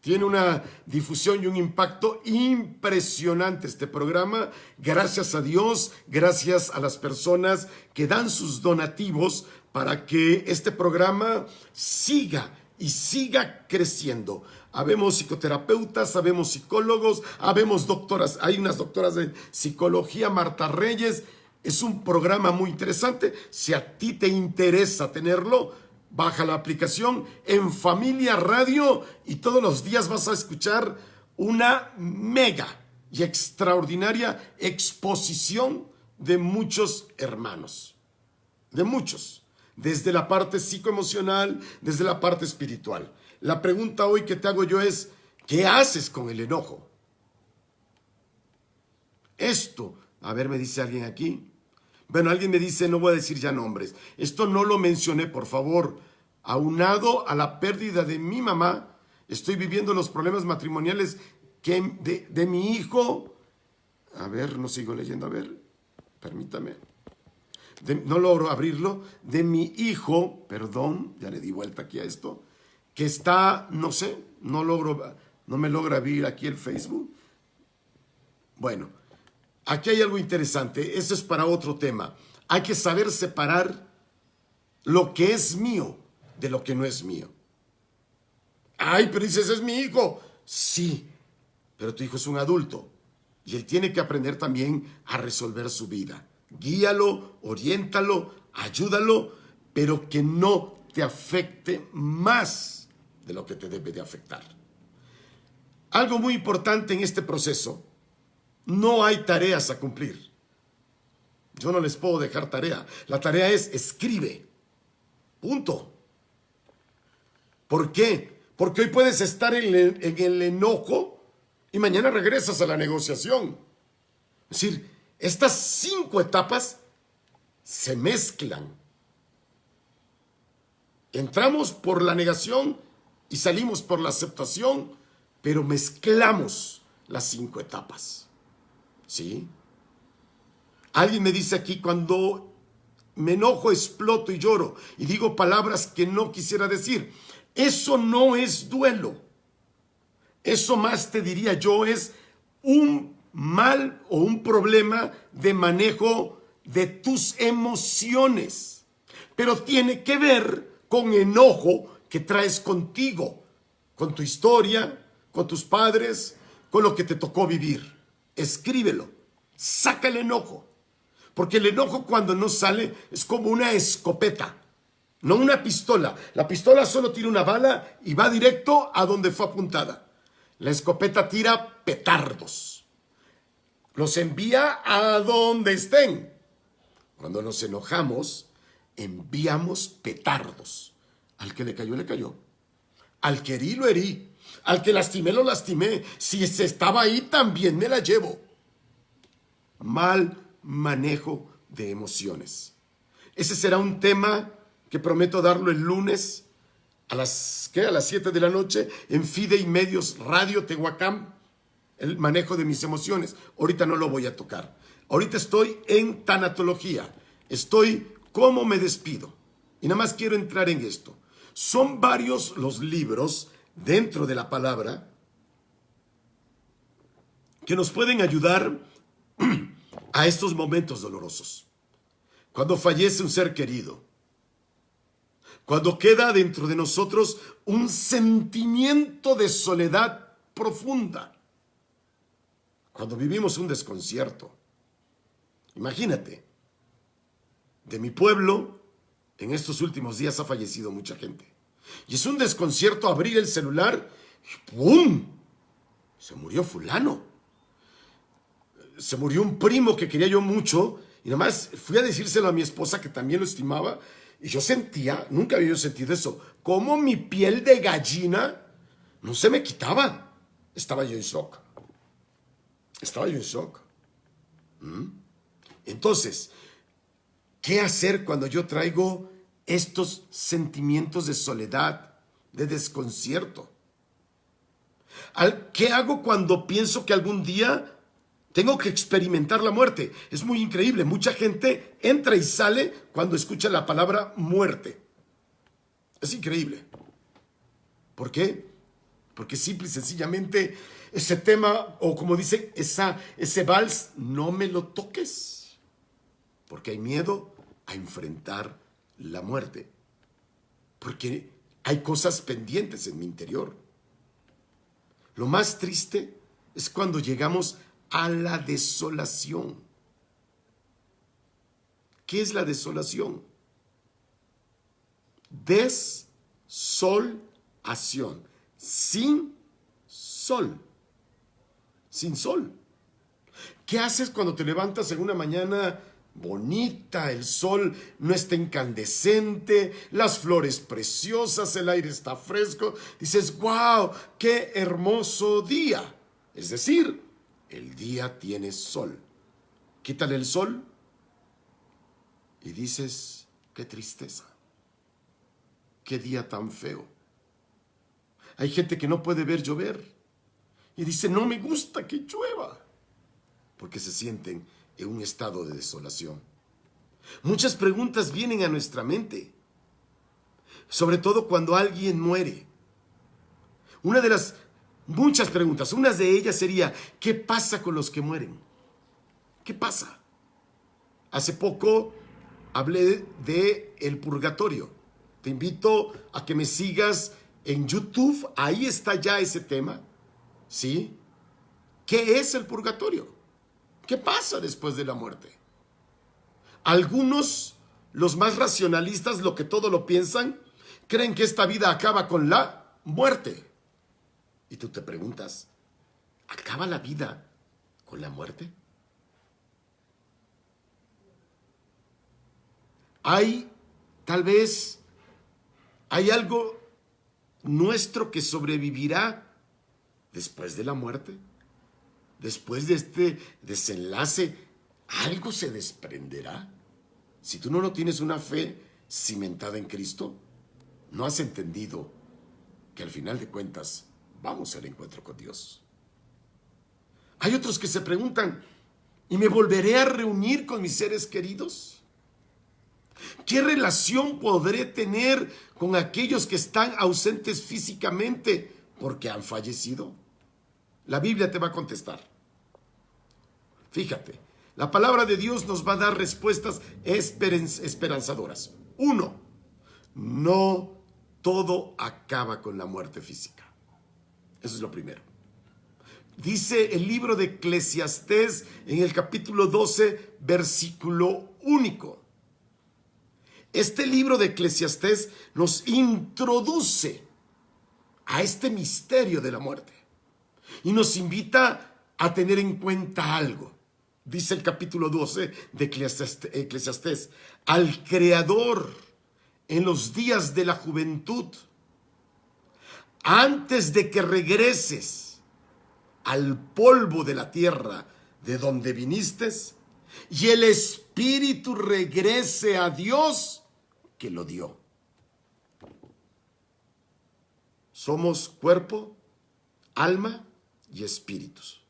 tiene una difusión y un impacto impresionante este programa. Gracias a Dios, gracias a las personas que dan sus donativos para que este programa siga y siga creciendo. Habemos psicoterapeutas, habemos psicólogos, habemos doctoras. Hay unas doctoras de psicología, Marta Reyes. Es un programa muy interesante. Si a ti te interesa tenerlo, baja la aplicación En Familia Radio y todos los días vas a escuchar una mega y extraordinaria exposición de muchos hermanos. De muchos. Desde la parte psicoemocional, desde la parte espiritual. La pregunta hoy que te hago yo es, ¿qué haces con el enojo? Esto, a ver, me dice alguien aquí. Bueno, alguien me dice, no voy a decir ya nombres. Esto no lo mencioné, por favor. Aunado a la pérdida de mi mamá, estoy viviendo los problemas matrimoniales de mi hijo. A ver, no sigo leyendo, a ver, permítame. No logro abrirlo. De mi hijo, perdón, ya le di vuelta aquí a esto, que está, no sé, no me logra abrir aquí el Facebook. Bueno, aquí hay algo interesante. Eso es para otro tema. Hay que saber separar lo que es mío de lo que no es mío. Ay, pero dices, es mi hijo. Sí, pero tu hijo es un adulto y él tiene que aprender también a resolver su vida. Guíalo, oriéntalo, ayúdalo, pero que no te afecte más de lo que te debe de afectar. Algo muy importante en este proceso: no hay tareas a cumplir. Yo no les puedo dejar tarea. La tarea es escribe. Punto. ¿Por qué? Porque hoy puedes estar en el enojo y mañana regresas a la negociación. Es decir, estas 5 etapas se mezclan. Entramos por la negación y salimos por la aceptación, pero mezclamos las 5 etapas. ¿Sí? Alguien me dice aquí: cuando me enojo, exploto y lloro y digo palabras que no quisiera decir. Eso no es duelo. Eso, más te diría yo, es un mal o un problema de manejo de tus emociones. Pero tiene que ver con enojo que traes contigo, con tu historia, con tus padres, con lo que te tocó vivir. Escríbelo, saca el enojo. Porque el enojo, cuando no sale, es como una escopeta, no una pistola. La pistola solo tira una bala y va directo a donde fue apuntada. La escopeta tira petardos. Los envía a donde estén. Cuando nos enojamos, enviamos petardos. Al que le cayó, le cayó. Al que herí, lo herí. Al que lastimé, lo lastimé. Si se estaba ahí, también me la llevo. Mal manejo de emociones. Ese será un tema que prometo darlo el lunes a las 7 de la noche en Fide y Medios Radio Tehuacán, el manejo de mis emociones. Ahorita no lo voy a tocar. Ahorita estoy en tanatología. Estoy cómo me despido. Y nada más quiero entrar en esto. Son varios los libros dentro de la palabra que nos pueden ayudar a estos momentos dolorosos. Cuando fallece un ser querido, cuando queda dentro de nosotros un sentimiento de soledad profunda, cuando vivimos un desconcierto. Imagínate, de mi pueblo en estos últimos días ha fallecido mucha gente. Y es un desconcierto abrir el celular y ¡pum! Se murió fulano. Se murió un primo que quería yo mucho y nada más fui a decírselo a mi esposa, que también lo estimaba, y yo sentía, nunca había sentido eso, como mi piel de gallina no se me quitaba. Estaba yo en shock. Estaba yo en shock. Entonces, ¿qué hacer cuando yo traigo estos sentimientos de soledad, de desconcierto? ¿Qué hago cuando pienso que algún día tengo que experimentar la muerte? Es muy increíble. Mucha gente entra y sale cuando escucha la palabra muerte. Es increíble. ¿Por qué? Porque simple y sencillamente ese tema, o como dice ese vals, no me lo toques. Porque hay miedo a enfrentar la muerte. Porque hay cosas pendientes en mi interior. Lo más triste es cuando llegamos a la desolación. ¿Qué es la desolación? Desolación. Sin sol. Sin sol. ¿Qué haces cuando te levantas en una mañana bonita? El sol no está incandescente, las flores preciosas, el aire está fresco. Dices, wow, qué hermoso día. Es decir, el día tiene sol. Quítale el sol y dices, qué tristeza. Qué día tan feo. Hay gente que no puede ver llover y dice, no me gusta que llueva, porque se sienten en un estado de desolación. Muchas preguntas vienen a nuestra mente, sobre todo cuando alguien muere. Una de las Muchas preguntas. Una de ellas sería, ¿qué pasa con los que mueren? ¿Qué pasa? Hace poco hablé de el purgatorio. Te invito a que me sigas en YouTube. Ahí está ya ese tema. ¿Sí? ¿Qué es el purgatorio? ¿Qué pasa después de la muerte? Algunos, los más racionalistas, lo que todo lo piensan, creen que esta vida acaba con la muerte. Y tú te preguntas, ¿acaba la vida con la muerte? Tal vez, hay algo nuestro que sobrevivirá después de la muerte. Después de este desenlace, algo se desprenderá. Si tú no tienes una fe cimentada en Cristo, no has entendido que al final de cuentas vamos al encuentro con Dios. Hay otros que se preguntan, ¿y me volveré a reunir con mis seres queridos? ¿Qué relación podré tener con aquellos que están ausentes físicamente porque han fallecido? La Biblia te va a contestar. Fíjate, la palabra de Dios nos va a dar respuestas esperanzadoras. 1. No todo acaba con la muerte física. Eso es lo primero. Dice el libro de Eclesiastés en el capítulo 12, versículo único. Este libro de Eclesiastés nos introduce a este misterio de la muerte y nos invita a tener en cuenta algo. Dice el capítulo 12 de Eclesiastés, al Creador en los días de la juventud, antes de que regreses al polvo de la tierra de donde viniste, y el espíritu regrese a Dios que lo dio. Somos cuerpo, alma y espíritus.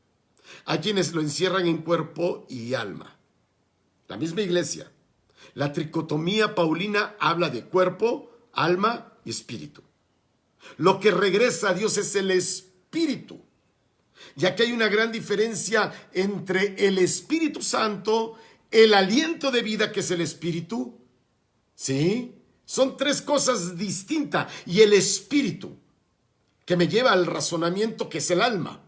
Hay quienes lo encierran en cuerpo y alma. La misma iglesia. La tricotomía paulina habla de cuerpo, alma y espíritu. Lo que regresa a Dios es el espíritu. Ya que hay una gran diferencia entre el Espíritu Santo, el aliento de vida que es el espíritu. ¿Sí? Son tres cosas distintas. Y el espíritu, que me lleva al razonamiento, que es el alma.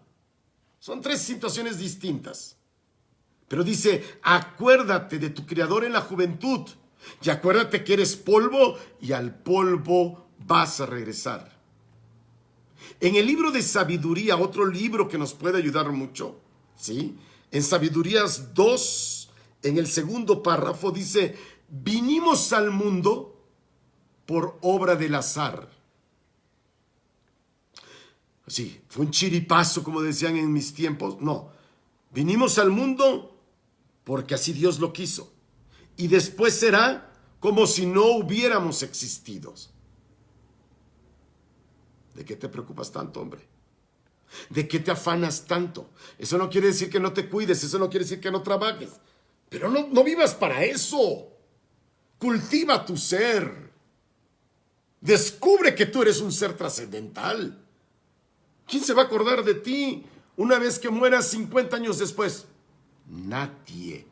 Son tres situaciones distintas. Pero dice, acuérdate de tu Creador en la juventud. Y acuérdate que eres polvo y al polvo vas a regresar. En el libro de Sabiduría, otro libro que nos puede ayudar mucho, ¿sí? En Sabidurías 2, en el segundo párrafo, dice, vinimos al mundo por obra del azar. Sí, fue un chiripazo, como decían en mis tiempos. No, vinimos al mundo porque así Dios lo quiso. Y después será como si no hubiéramos existido. ¿De qué te preocupas tanto, hombre? ¿De qué te afanas tanto? Eso no quiere decir que no te cuides, eso no quiere decir que no trabajes. Pero no vivas para eso. Cultiva tu ser. Descubre que tú eres un ser trascendental. ¿Quién se va a acordar de ti una vez que mueras 50 años después? Nadie.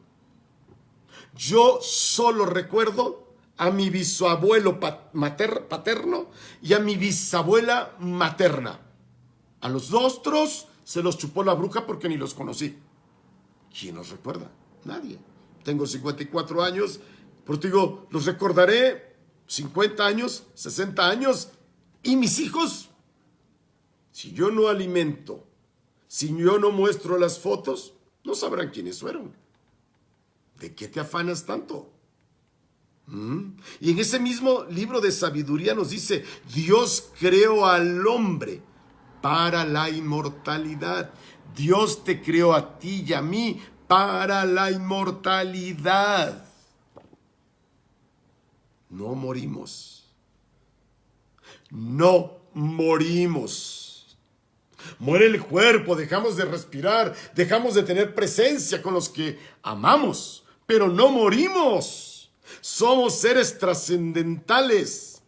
Yo solo recuerdo a mi bisabuelo paterno y a mi bisabuela materna. A los dos otros se los chupó la bruja porque ni los conocí. ¿Quién los recuerda? Nadie. Tengo 54 años, por eso digo, los recordaré 50 años, 60 años, y mis hijos. Si yo no alimento, si yo no muestro las fotos, no sabrán quiénes fueron. ¿De qué te afanas tanto? Y en ese mismo libro de Sabiduría nos dice, Dios creó al hombre para la inmortalidad. Dios te creó a ti y a mí para la inmortalidad. No morimos. No morimos. Muere el cuerpo, dejamos de respirar, dejamos de tener presencia con los que amamos, pero no morimos. Somos seres trascendentales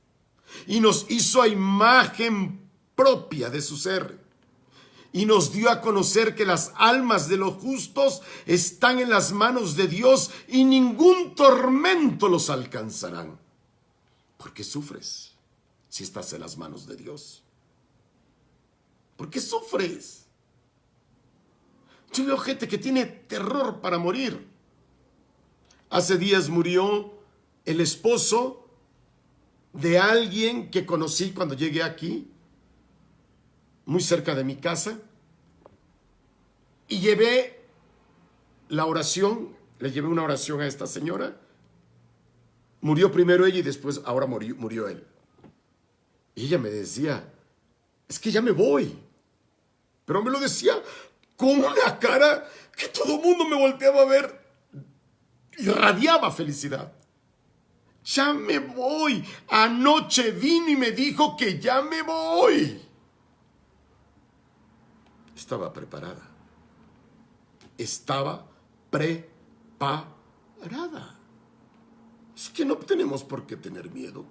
y nos hizo a imagen propia de su ser. y nos dio a conocer que las almas de los justos están en las manos de Dios y ningún tormento los alcanzarán. ¿Por qué sufres si estás en las manos de Dios? ¿Por qué sufres? Yo veo gente que tiene terror para morir. Hace días murió el esposo de alguien que conocí cuando llegué aquí, muy cerca de mi casa, y llevé la oración, le llevé una oración a esta señora. Murió primero ella y después ahora murió él. Y ella me decía, es que ya me voy. Pero me lo decía con una cara que todo el mundo me volteaba a ver. Irradiaba felicidad. Ya me voy. Anoche vino y me dijo que ya me voy. Estaba preparada. Estaba preparada. Es que no tenemos por qué tener miedo.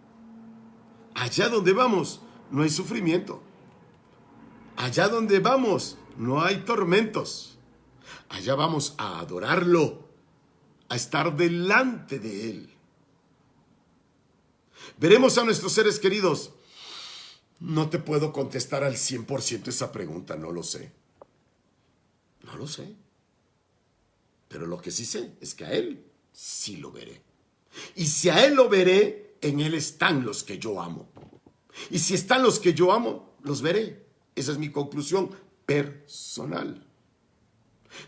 Allá donde vamos no hay sufrimiento. Allá donde vamos no hay tormentos. Allá vamos a adorarlo, a estar delante de Él. Veremos a nuestros seres queridos. No te puedo contestar al 100% esa pregunta, no lo sé. No lo sé. Pero lo que sí sé es que a Él sí lo veré. Y si a Él lo veré, en Él están los que yo amo. Y si están los que yo amo, los veré. Esa es mi conclusión personal.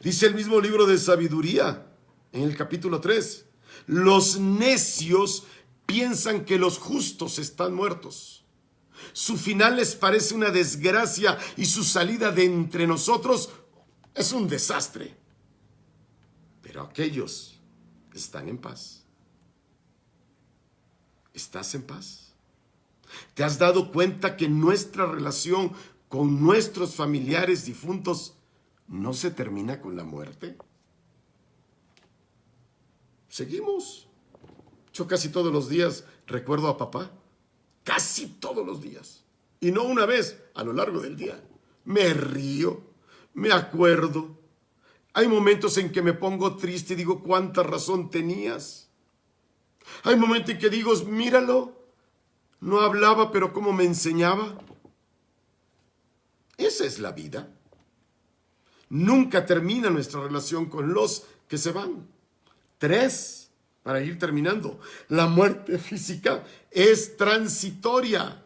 Dice el mismo libro de Sabiduría, en el capítulo 3, los necios piensan que los justos están muertos. Su final les parece una desgracia y su salida de entre nosotros es un desastre. Pero aquellos están en paz. ¿Estás en paz? ¿Te has dado cuenta que nuestra relación con nuestros familiares difuntos no se termina con la muerte? Seguimos. Yo casi todos los días recuerdo a papá. Casi todos los días. Y no una vez a lo largo del día. Me río, me acuerdo. Hay momentos en que me pongo triste y digo, ¿cuánta razón tenías? Hay momentos en que digo, míralo, no hablaba, pero cómo me enseñaba. Esa es la vida. Nunca termina nuestra relación con los que se van. 3, para ir terminando. La muerte física es transitoria.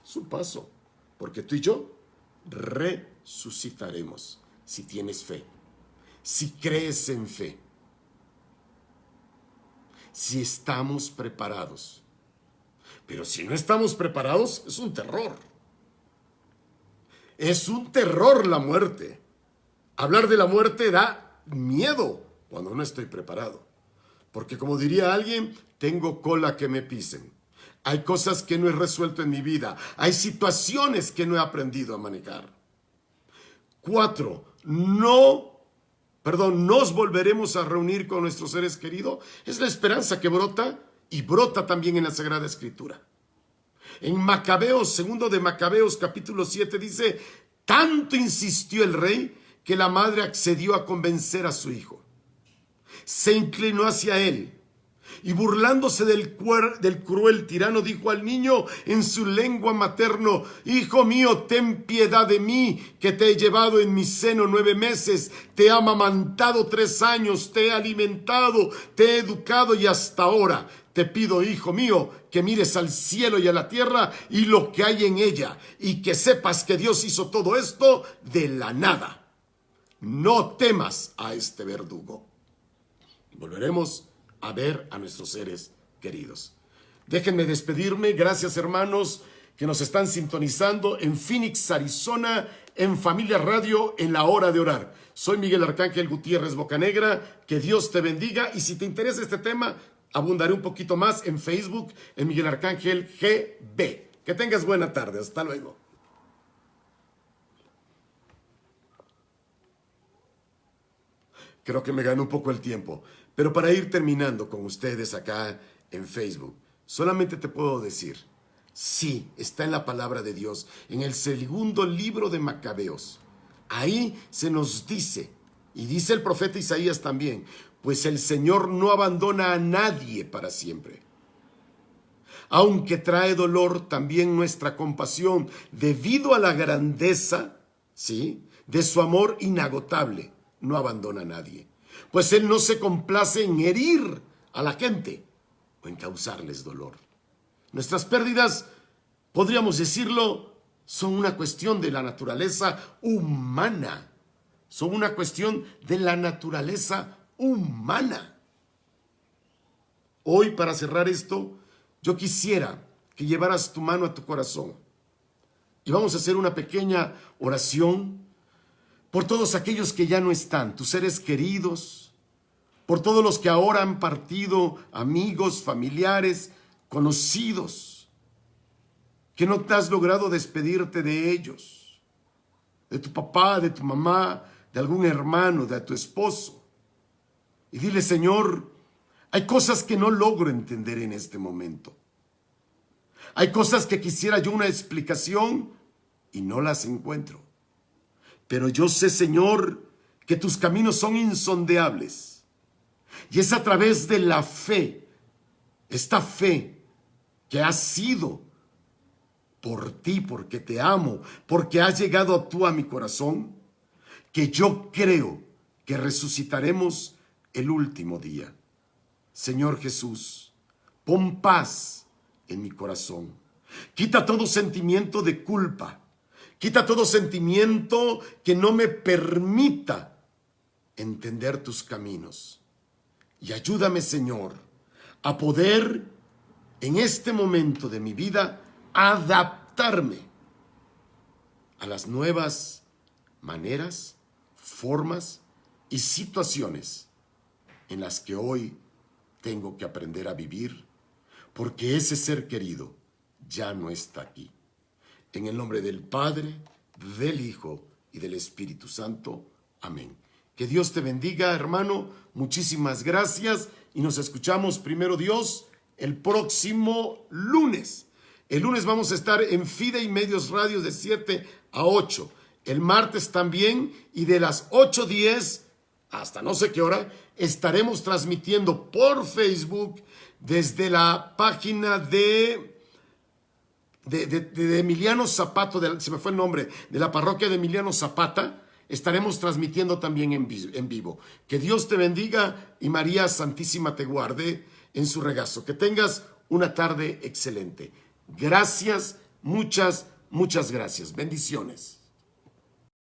Su paso, porque tú y yo resucitaremos si tienes fe, si crees en fe, si estamos preparados. Pero si no estamos preparados, es un terror. Es un terror la muerte. Hablar de la muerte da miedo cuando no estoy preparado. Porque como diría alguien, tengo cola que me pisen. Hay cosas que no he resuelto en mi vida. Hay situaciones que no he aprendido a manejar. 4, nos volveremos a reunir con nuestros seres queridos. Es la esperanza que brota y brota también en la Sagrada Escritura. En Macabeos, segundo de Macabeos, capítulo 7, dice, tanto insistió el rey que la madre accedió a convencer a su hijo. Se inclinó hacia él y burlándose del cruel tirano dijo al niño en su lengua materna, hijo mío, ten piedad de mí, que te he llevado en mi seno 9 meses, te he amamantado 3 años, te he alimentado, te he educado y hasta ahora te pido, hijo mío, que mires al cielo y a la tierra y lo que hay en ella, y que sepas que Dios hizo todo esto de la nada. No temas a este verdugo. Volveremos a ver a nuestros seres queridos. Déjenme despedirme. Gracias, hermanos, que nos están sintonizando en Phoenix, Arizona, en Familia Radio, en la hora de orar. Soy Miguel Arcángel Gutiérrez Bocanegra. Que Dios te bendiga. Y si te interesa este tema, abundaré un poquito más en Facebook, en Miguel Arcángel GB. Que tengas buena tarde. Hasta luego. Creo que me ganó un poco el tiempo. Pero para ir terminando con ustedes acá en Facebook, solamente te puedo decir, Sí, está en la palabra de Dios, en el segundo libro de Macabeos. Ahí se nos dice, y dice el profeta Isaías también, pues el Señor no abandona a nadie para siempre. Aunque trae dolor, también nuestra compasión, debido a la grandeza, ¿sí?, de su amor inagotable, no abandona a nadie. Pues Él no se complace en herir a la gente o en causarles dolor. Nuestras pérdidas, podríamos decirlo, son una cuestión de la naturaleza humana. Son una cuestión de la naturaleza humana. Hoy, para cerrar esto, yo quisiera que llevaras tu mano a tu corazón y vamos a hacer una pequeña oración por todos aquellos que ya no están, tus seres queridos, por todos los que ahora han partido, amigos, familiares, conocidos, que no te has logrado despedirte de ellos, de tu papá, de tu mamá, de algún hermano, de tu esposo. Y dile, Señor, hay cosas que no logro entender en este momento. Hay cosas que quisiera yo una explicación y no las encuentro. Pero yo sé, Señor, que tus caminos son insondeables. Y es a través de la fe, esta fe que ha sido por ti, porque te amo, porque has llegado tú a mi corazón, que yo creo que resucitaremos el último día. Señor Jesús, pon paz en mi corazón. Quita todo sentimiento de culpa. Quita todo sentimiento que no me permita entender tus caminos. Y ayúdame, Señor, a poder en este momento de mi vida adaptarme a las nuevas maneras, formas y situaciones en las que hoy tengo que aprender a vivir, porque ese ser querido ya no está aquí. En el nombre del Padre, del Hijo y del Espíritu Santo. Amén. Que Dios te bendiga, hermano. Muchísimas gracias y nos escuchamos, primero Dios, el próximo lunes. El lunes vamos a estar en Fide y Medios Radios de 7 a 8. El martes también, y de las 8:10 hasta no sé qué hora, estaremos transmitiendo por Facebook desde la página de Emiliano Zapato, se me fue el nombre, de la parroquia de Emiliano Zapata. Estaremos transmitiendo también en vivo. Que Dios te bendiga y María Santísima te guarde en su regazo. Que tengas una tarde excelente. Gracias, muchas gracias. Bendiciones.